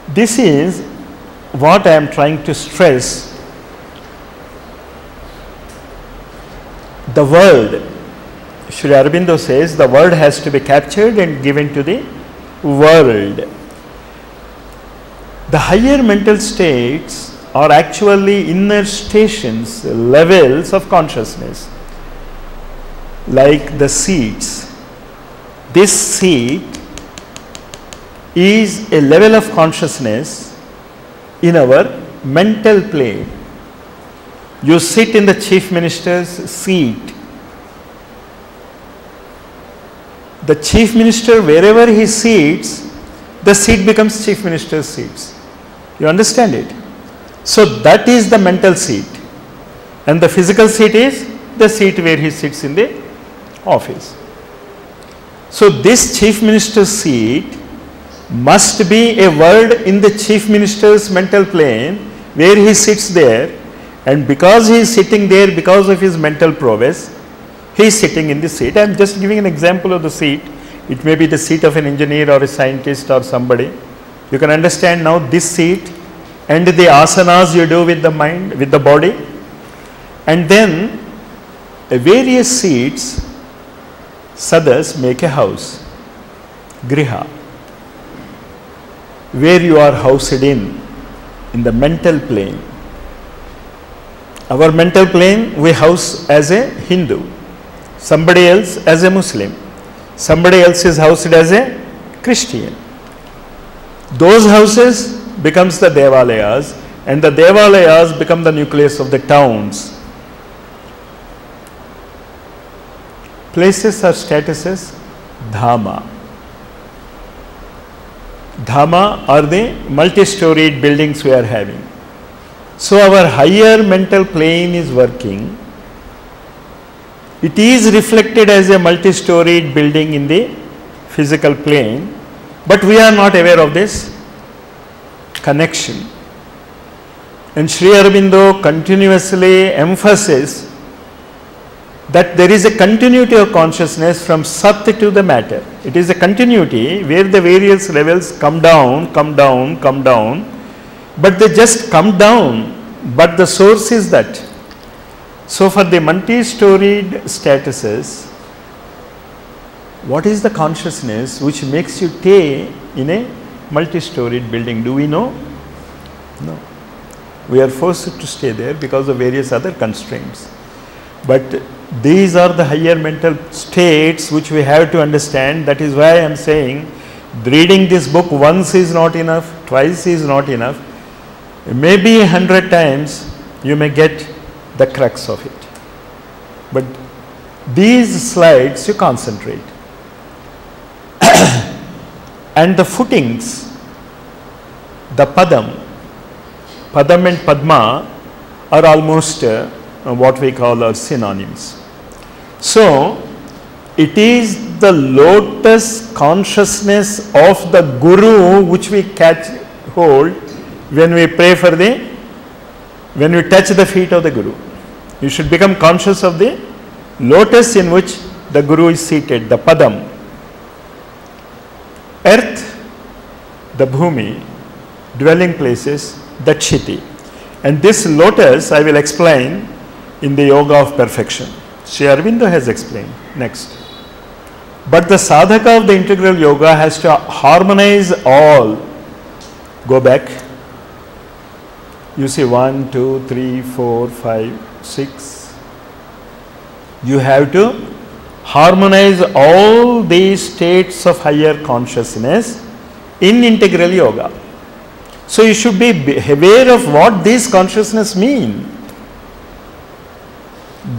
This is what I am trying to stress. The world, Sri Aurobindo says, the word has to be captured and given to the world. The higher mental states are actually inner stations, levels of consciousness, like the seeds. This seed is a level of consciousness in our mental plane. You sit in the Chief Minister's seat. The Chief Minister, wherever he sits, the seat becomes Chief Minister's seat. You understand it? So that is the mental seat, and the physical seat is the seat where he sits in the office. So this Chief Minister's seat must be a word in the Chief Minister's mental plane where he sits there, and because he is sitting there because of his mental prowess, he is sitting in the seat. I am just giving an example of the seat. It may be the seat of an engineer or a scientist or somebody. You can understand now this seat and the asanas you do with the mind, with the body, and then various seats, sadas, make a house, griha, where you are housed in the mental plane. Our mental plane we house as a Hindu, somebody else as a Muslim, somebody else is housed as a Christian. Those houses becomes the Devalayas, and the Devalayas become the nucleus of the towns. Places or statuses, Dhama. Dhama are the multi-storied buildings we are having. So our higher mental plane is working. It is reflected as a multi-storied building in the physical plane, but we are not aware of this connection. And Sri Aurobindo continuously emphasizes that there is a continuity of consciousness from Sat to the matter. It is a continuity where the various levels come down, come down, come down, but they just come down, but the source is that. So for the multi-storied statuses, what is the consciousness which makes you stay in a multi-storied building? Do we know? No. We are forced to stay there because of various other constraints. But these are the higher mental states which we have to understand. That is why I am saying reading this book once is not enough, twice is not enough. Maybe 100 times you may get the crux of it. But these slides you concentrate. And the footings, the Padam and Padma are almost what we call are synonyms. So it is the lotus consciousness of the Guru which we catch hold when we pray for when we touch the feet of the Guru. You should become conscious of the lotus in which the Guru is seated, the Padam. Earth, the Bhumi, dwelling places, the Chiti. And this lotus I will explain in the Yoga of Perfection. Sri Aurobindo has explained. Next. But the sadhaka of the integral yoga has to harmonize all. Go back. You see 1, 2, 3, 4, 5, 6. You have to harmonize all these states of higher consciousness in integral yoga. So you should be aware of what these consciousness mean.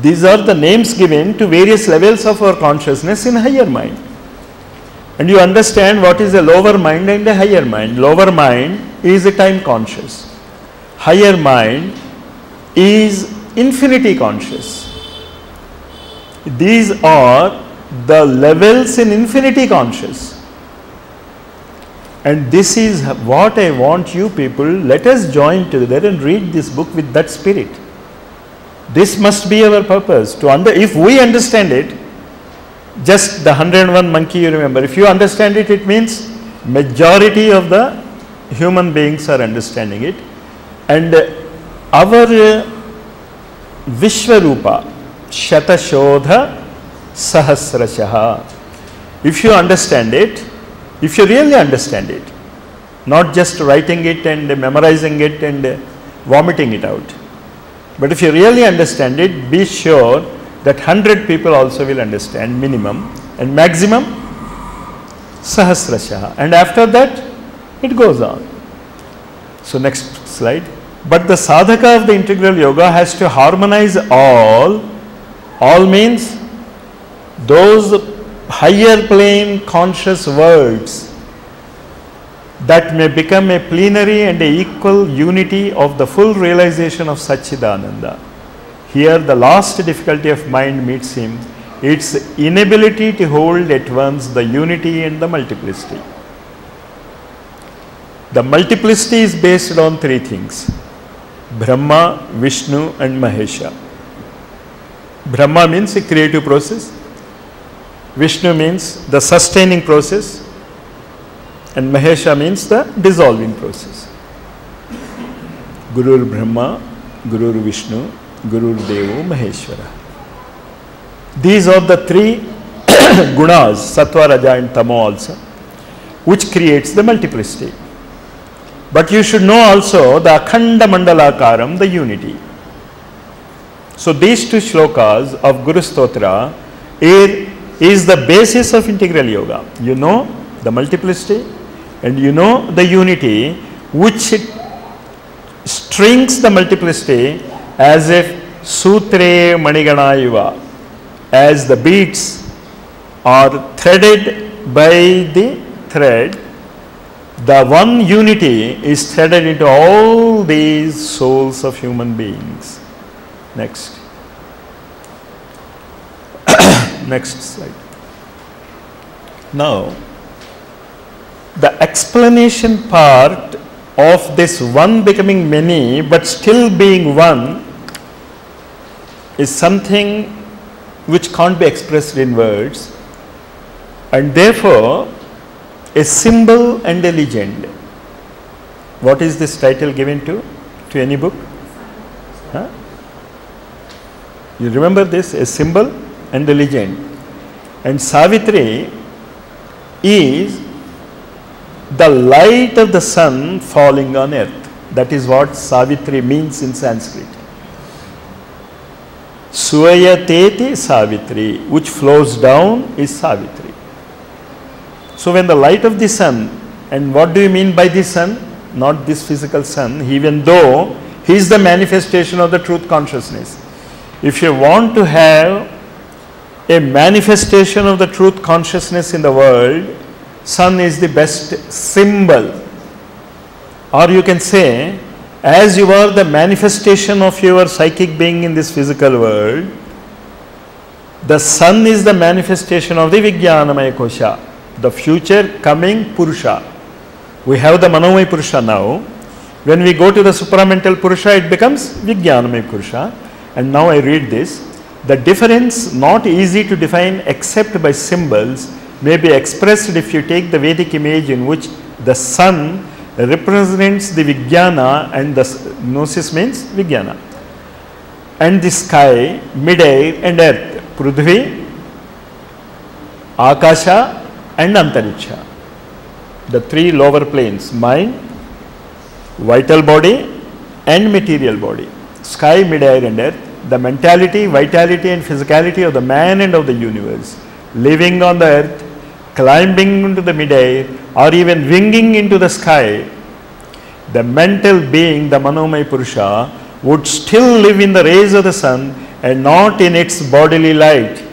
These are the names given to various levels of our consciousness in higher mind. And you understand what is a lower mind and a higher mind. Lower mind is a time conscious. Higher mind is infinity conscious. These are the levels in infinity conscious. And this is what I want you people, let us join together and read this book with that spirit. This must be our purpose. If we understand it, just the 101 monkey you remember, if you understand it, it means Majority of the human beings are understanding it. And our Vishwarupa, Shatashodha Sahasrashaha. If you understand it, if you really understand it, not just writing it and memorizing it and vomiting it out, but if you really understand it, be sure that 100 people also will understand minimum, and maximum Sahasrashaha, and after that it goes on. So next slide. But the sadhaka of the integral yoga has to harmonize all. All means those higher plane conscious words that may become a plenary and a equal unity of the full realization of Satchidananda. Here the last difficulty of mind meets him, its inability to hold at once the unity and the multiplicity. The multiplicity is based on three things: Brahma, Vishnu and Mahesha. Brahma means a creative process, Vishnu means the sustaining process, and Mahesha means the dissolving process. Gurur Brahma, Gurur Vishnu, Gurur Devo Maheshwara. These are the three gunas, Sattva, Raja and Tamo also, which creates the multiplicity. But you should know also the Akhanda Mandalakaram, the unity. So these two shlokas of Guru Stotra is the basis of integral yoga. You know the multiplicity and you know the unity, which strings the multiplicity as if Sutre Manigana Yuva, as the beads are threaded by the thread. The one unity is threaded into all these souls of human beings. Next. Next slide. Now, the explanation part of this one becoming many but still being one is something which can't be expressed in words, and therefore a symbol and a legend. What is this title given to any book? Huh? You remember this, a symbol and a legend. And Savitri is the light of the sun falling on earth. That is what Savitri means in Sanskrit. Swayateti Savitri, which flows down, is Savitri. So when the light of the sun, and what do you mean by the sun? Not this physical sun, even though he is the manifestation of the truth consciousness. If you want to have a manifestation of the truth consciousness in the world, sun is the best symbol. Or you can say, as you are the manifestation of your psychic being in this physical world, the sun is the manifestation of the Vijnanamaya Kosha, the future coming Purusha. We have the Manomaya Purusha now. When we go to the supramental Purusha, it becomes Vijnanamaya Purusha. And now I read this. The difference, not easy to define except by symbols, may be expressed if you take the Vedic image in which the sun represents the Vijnana, and the gnosis means Vijnana, and the sky, mid-air and earth, Prudhvi, Akasha and Antariksha. The three lower planes, mind, vital body and material body. Sky, mid-air and earth, the mentality, vitality and physicality of the man and of the universe, living on the earth, climbing into the mid-air or even winging into the sky. The mental being, the Manomaya Purusha, would still live in the rays of the sun and not in its bodily light.